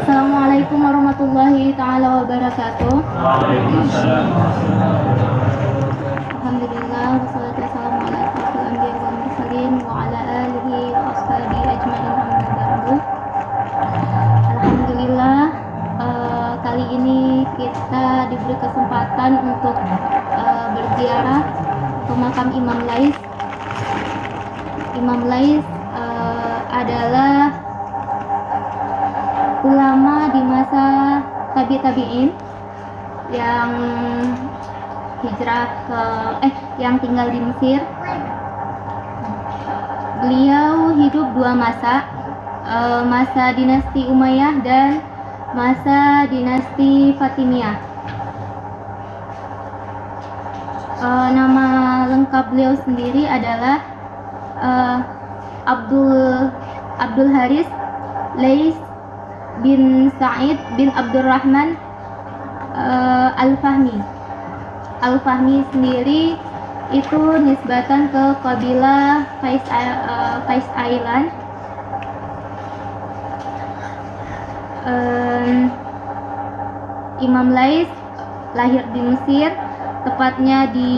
Assalamualaikum warahmatullahi ta'ala wabarakatuh. Alhamdulillah wassalatu wassalamu ala asyrofil anbiya'i wal mursalin wa ala alihi wa ashabihi ajmain amma ba'du. Alhamdulillah, kali ini kita diberi kesempatan untuk berziarah ke makam Imam Lais. Imam Lais adalah ulama di masa tabi'in yang hijrah yang tinggal di Mesir. Beliau hidup dua masa, masa dinasti Umayyah dan masa dinasti Fatimiyah. Nama lengkap beliau sendiri adalah Abdul Haris Lais bin Sa'id bin Abdurrahman Al-Fahmi. Al-Fahmi sendiri itu nisbatan ke kabilah Qais Ailan. Imam Lais lahir di Mesir, tepatnya di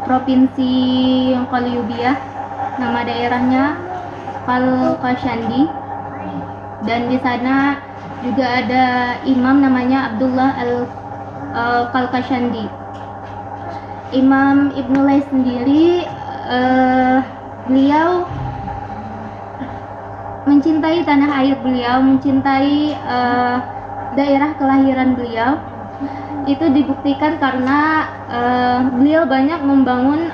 provinsi Qalyubiyah. Nama daerahnya Qalqashandi. Dan di sana juga ada imam namanya Abdullah Qalqashandi. Imam Ibnu Lais sendiri, beliau mencintai tanah air beliau, mencintai daerah kelahiran beliau. Itu dibuktikan karena beliau banyak membangun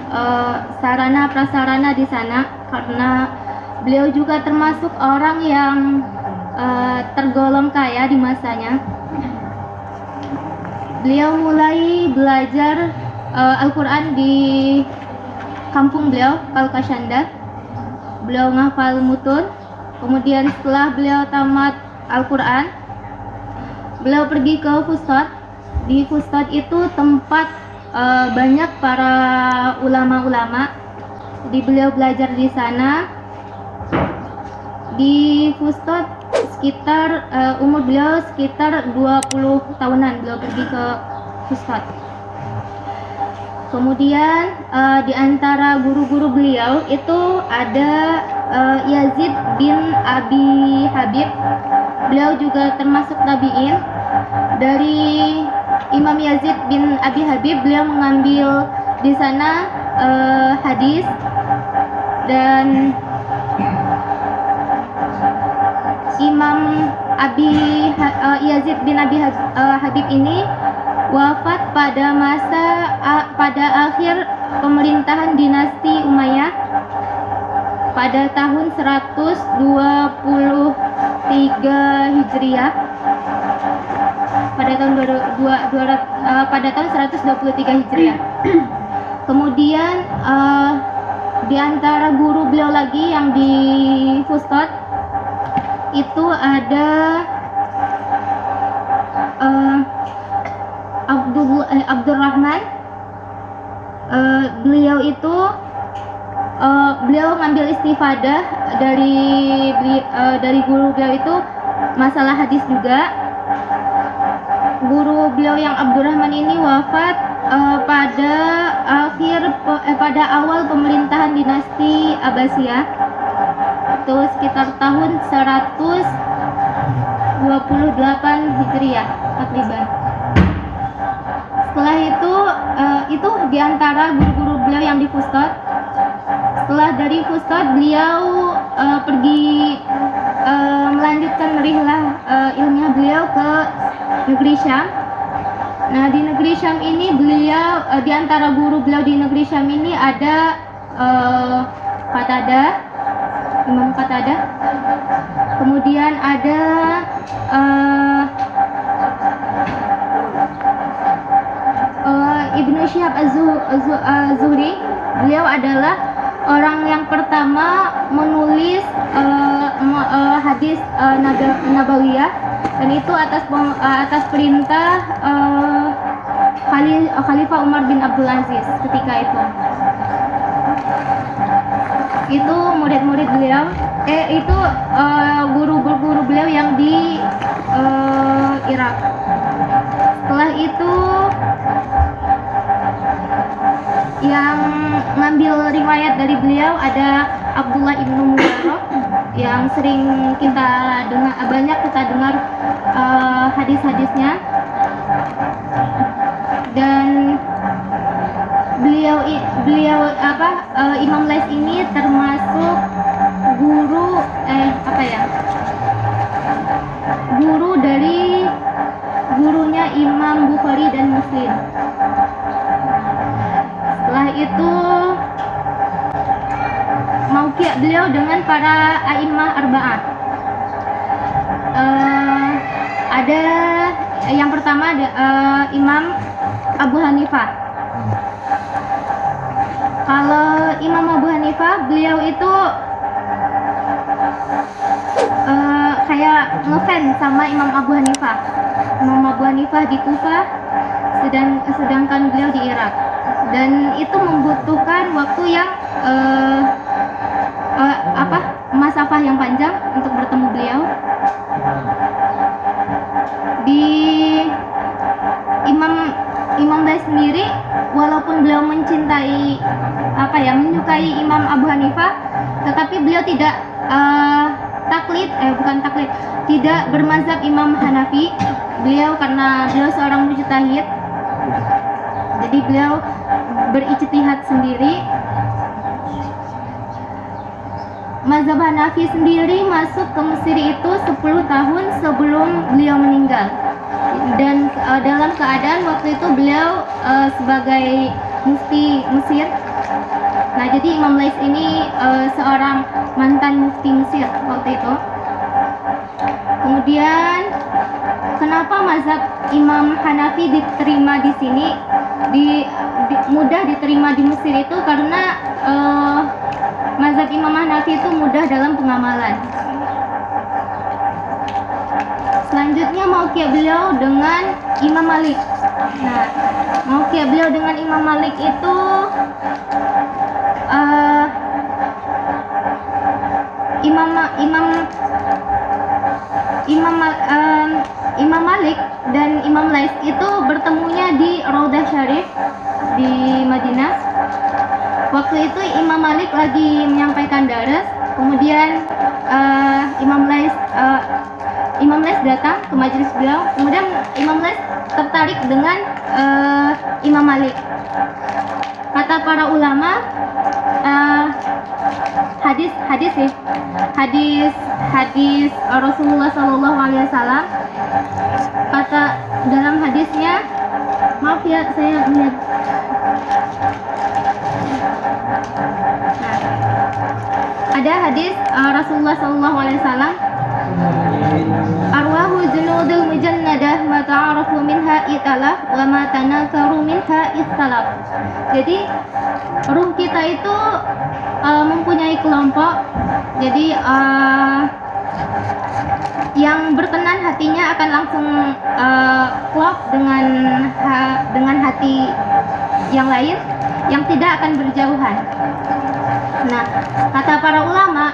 sarana prasarana di sana, karena beliau juga termasuk orang yang tergolong kaya di masanya. Beliau mulai belajar Al-Quran di kampung beliau, Qalqashanda. Beliau ngafal mutun. Kemudian setelah beliau tamat Al-Quran, beliau pergi ke Fustat. Di Fustat itu tempat banyak para ulama-ulama. Jadi beliau belajar di sana. Di Fustat sekitar umur beliau sekitar 20 tahunan beliau pergi ke Fustat. Kemudian di antara guru-guru beliau itu ada Yazid bin Abi Habib. Beliau juga termasuk tabi'in. Dari Imam Yazid bin Abi Habib beliau mengambil di sana hadis. Dan Imam Yazid bin Abi Habib ini wafat pada akhir pemerintahan dinasti Umayyah pada tahun 123 Hijriah. Pada tahun 123 Hijriah. Kemudian di antara guru beliau lagi yang di Fustat itu ada Abdurrahman. Beliau itu beliau ngambil istifadah dari guru beliau itu masalah hadis juga. Guru beliau yang Abdurrahman ini wafat pada awal pemerintahan dinasti Abbasiyah. Itu sekitar tahun 128 Hijriah takriban. Setelah itu diantara guru-guru beliau yang di Fustat. Setelah dari Fustat beliau pergi melanjutkan rihlah ilmiah beliau ke negeri Syam. Nah, di negeri Syam ini beliau di antara guru beliau di negeri Syam ini ada Imam Qatadah. Kemudian ada Ibnu Syihab Az-Zuhri. Beliau adalah orang yang pertama menulis hadis Nabawiyah, dan itu atas perintah Khalifah Umar bin Abdul Aziz ketika itu. itu murid-murid beliau, itu guru-guru beliau yang di Irak. Setelah itu yang ngambil riwayat dari beliau ada Abdullah ibnu Mubarak yang sering kita dengar, banyak kita dengar hadis-hadisnya, dan beliau Imam Lais ini termasuk guru dari gurunya Imam Bukhari dan Muslim. Setelah itu mauqi' beliau dengan para a'immah arba'ah. Ada yang pertama Imam Abu Hanifah. Kalau Imam Abu Hanifah, beliau itu kayak ngefans sama Imam Abu Hanifah. Imam Abu Hanifah di Kufah, sedangkan beliau di Irak. Dan itu membutuhkan waktu yang masafah yang panjang untuk bertemu beliau. Di Imam Lais sendiri, walaupun beliau menyukai Imam Abu Hanifah, tetapi beliau tidak tidak bermazhab Imam Hanafi. Beliau karena beliau seorang mujtahid, jadi beliau berijtihad sendiri. Mazhab Hanafi sendiri masuk ke Mesir itu 10 tahun sebelum beliau meninggal, dan dalam keadaan waktu itu beliau sebagai mufti Mesir. Nah, jadi Imam Lais ini seorang mantan mufti Mesir waktu itu. Kemudian kenapa mazhab Imam Hanafi diterima di sini, mudah diterima di Mesir itu karena mazhab Imam Hanafi itu mudah dalam pengamalan. Selanjutnya mauqi' beliau dengan Imam Malik. Nah, mauqi' beliau dengan Imam Malik itu Imam Malik dan Imam Lais itu bertemunya di Raudah Syarif di Madinah. Waktu itu Imam Malik lagi menyampaikan daras, kemudian Imam Lais datang ke majelis beliau. Kemudian Imam Lais tertarik dengan Imam Malik. Kata para ulama, hadis Rasulullah SAW. Kata dalam hadisnya, maaf ya saya melihat. Ada hadis Rasulullah SAW, arwahu junudul mujannadah ma ta'arafu minha italaf wa ma tanakaru minha istalaf. Jadi ruh kita itu mempunyai kelompok. Jadi yang berkenan hatinya akan langsung klop dengan hati yang lain, yang tidak akan berjauhan. Nah, kata para ulama,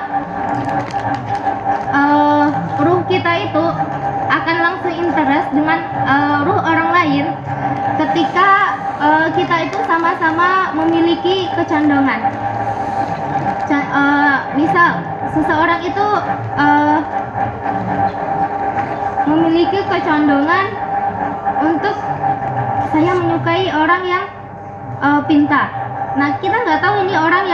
ruh kita itu akan langsung interest dengan ruh orang lain ketika kita itu sama-sama memiliki kecondongan. Misal seseorang itu memiliki kecondongan untuk saya menyukai orang yang pintar. Nah, kita nggak tahu ini orang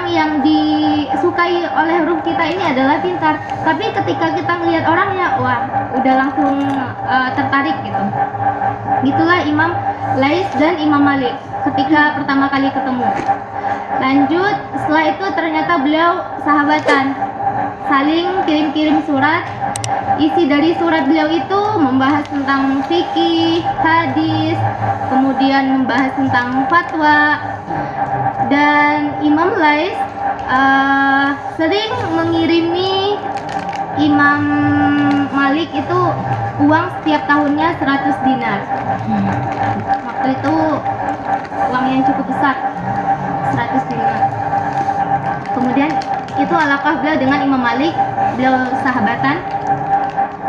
yang disukai oleh ruh kita ini adalah pintar. Tapi ketika kita melihat orangnya, wah, udah langsung tertarik gitu. Gitulah Imam Lais dan Imam Malik ketika pertama kali ketemu. Lanjut, setelah itu ternyata beliau sahabatan, saling kirim-kirim surat. Isi dari surat beliau itu membahas tentang fikih, hadis, kemudian membahas tentang fatwa. Dan Imam Lais sering mengirimi Imam Malik itu uang setiap tahunnya 100 dinar. Waktu itu uang yang cukup besar, 100 dinar. alaqah beliau dengan Imam Malik, beliau sahabatan.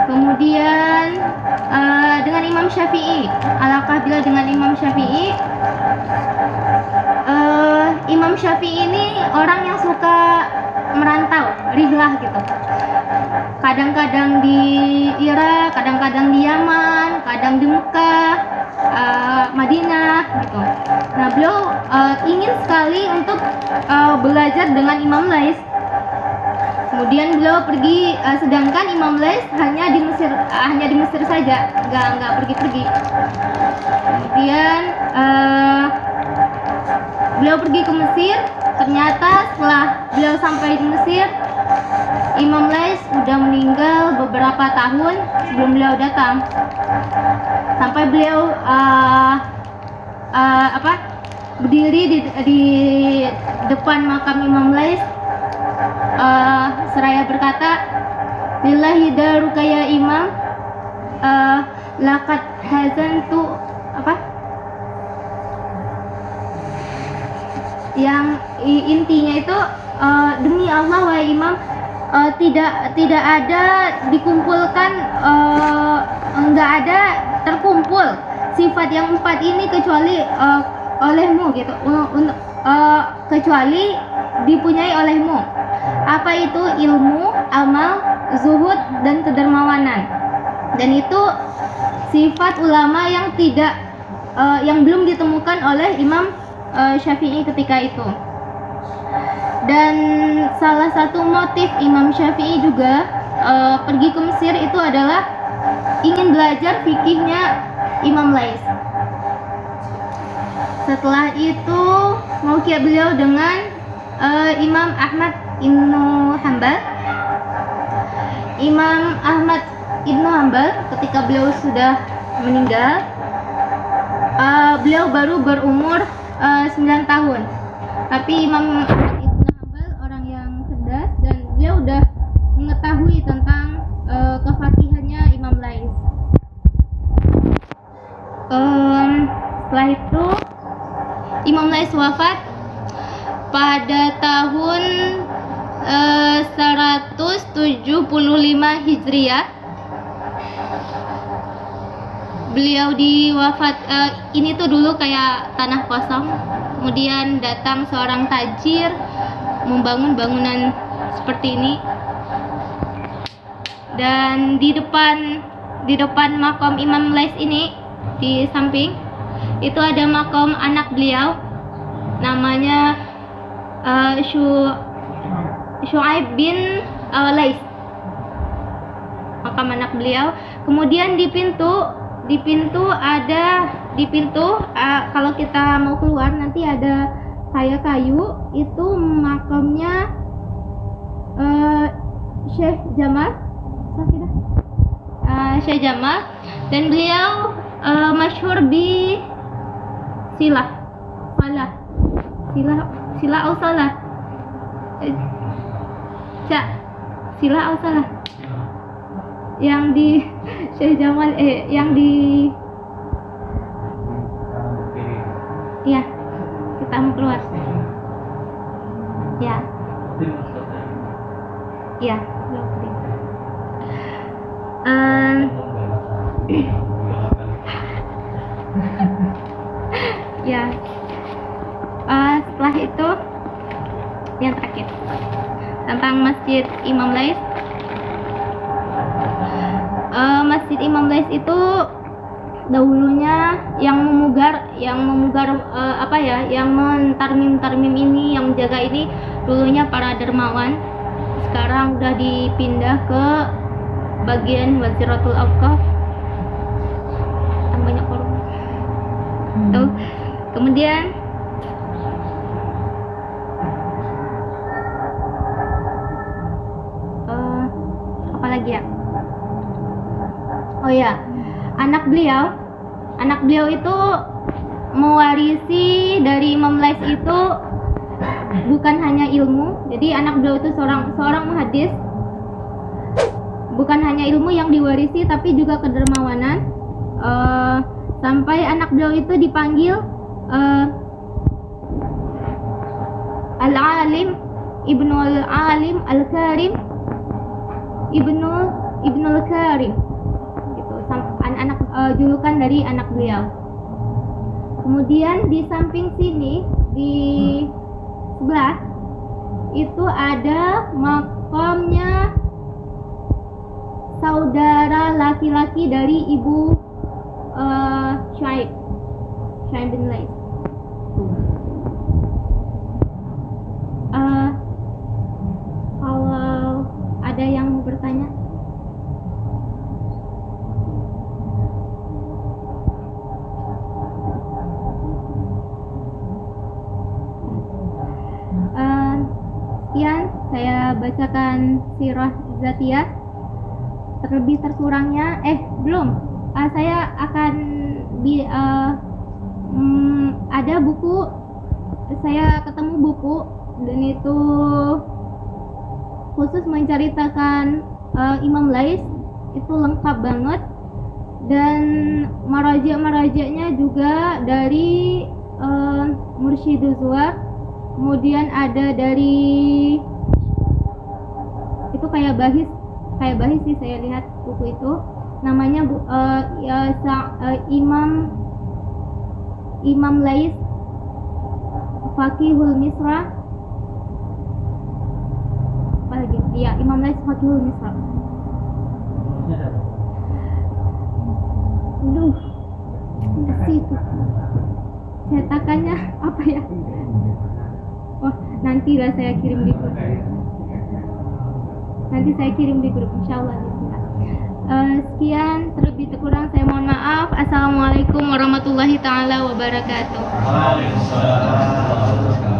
Kemudian dengan Imam Syafi'i, alaqah beliau dengan Imam Syafi'i. Imam Syafi'i ini orang yang suka merantau, rihlah gitu. Kadang-kadang di Irak, kadang-kadang di Yaman, kadang di Mekah, Madinah gitu. Nah, beliau ingin sekali untuk belajar dengan Imam Lais. Kemudian beliau pergi, sedangkan Imam Lais hanya di Mesir saja, nggak pergi-pergi. Kemudian beliau pergi ke Mesir. Ternyata setelah beliau sampai di Mesir, Imam Lais sudah meninggal beberapa tahun sebelum beliau datang. Sampai beliau berdiri di depan makam Imam Lais, seraya berkata, "Lillahi daruka ya Imam, laqad hazantu," yang intinya itu, demi Allah wahai Imam, tidak ada dikumpulkan, nggak ada terkumpul sifat yang 4 ini kecuali olehmu gitu, kecuali dipunyai olehmu. Apa itu? Ilmu, amal, zuhud, dan kedermawanan. Dan itu sifat ulama yang yang belum ditemukan oleh Imam Syafi'i ketika itu. Dan salah satu motif Imam Syafi'i juga pergi ke Mesir itu adalah ingin belajar fikihnya Imam Lais. Setelah itu mauqi' beliau dengan Imam Ahmad Ibnu Hanbal. Imam Ahmad Ibnu Hanbal ketika beliau sudah meninggal, beliau baru berumur 9 tahun. Tapi Imam Ibnu Hanbal orang yang cerdas dan beliau udah mengetahui tentang kefakihannya Imam Lais. Setelah itu Imam Lais wafat pada tahun 175 Hijriah. Beliau ini tuh dulu kayak tanah kosong, kemudian datang seorang tajir membangun bangunan seperti ini, dan di depan makom Imam Lais ini, di samping itu ada makom anak beliau namanya Syu'aib bin Lais, makam anak beliau. Kemudian di pintu kalau kita mau keluar nanti ada kayu itu makamnya Syekh Jamal, Syekh Jamal, dan beliau masyhur bi silah au salah, silah au salah, yang di Syekh Jamal yang di ya, kita mau keluar ya ya. Setelah itu yang terakhir tentang Masjid Imam Lais. Masjid Imam Lais itu dahulunya yang memugar yang mentarmim ini, yang menjaga ini dulunya para dermawan. Sekarang udah dipindah ke bagian Waziratul Awqaf, banyak orang tuh. Kemudian apa lagi ya? Oh ya, anak beliau itu mewarisi dari Imam Lais itu bukan hanya ilmu. Jadi anak beliau itu seorang muhadis. Bukan hanya ilmu yang diwarisi, tapi juga kedermawanan. Sampai anak beliau itu dipanggil al-alim Ibnul Alim Al-Karim, Ibnul Karim gitu, anak julukan dari anak beliau. Kemudian di samping sini di sebelah itu ada makamnya saudara laki-laki dari ibu Syaib bin Lais. Kalau ada yang mau bertanya, sekian saya bacakan sirah Zatiyah. Terlebih terkurangnya belum, saya akan ada buku, saya ketemu buku dan itu khusus menceritakan Imam Lais, itu lengkap banget, dan maraja-marajanya juga dari Mursyiduz Zuhar. Kemudian ada dari itu kayak bahis sih, saya lihat buku itu namanya Imam Lais Faqihul Misra, apa lagi ya, Imam Lais Faqihul Misra. Situ cetakannya apa ya? Oh, nanti lah saya kirim di grup. Insyaallah. Sekian, terlebih terkurang saya mohon maaf. Assalamualaikum warahmatullahi taala wabarakatuh. Waalaikumsalam.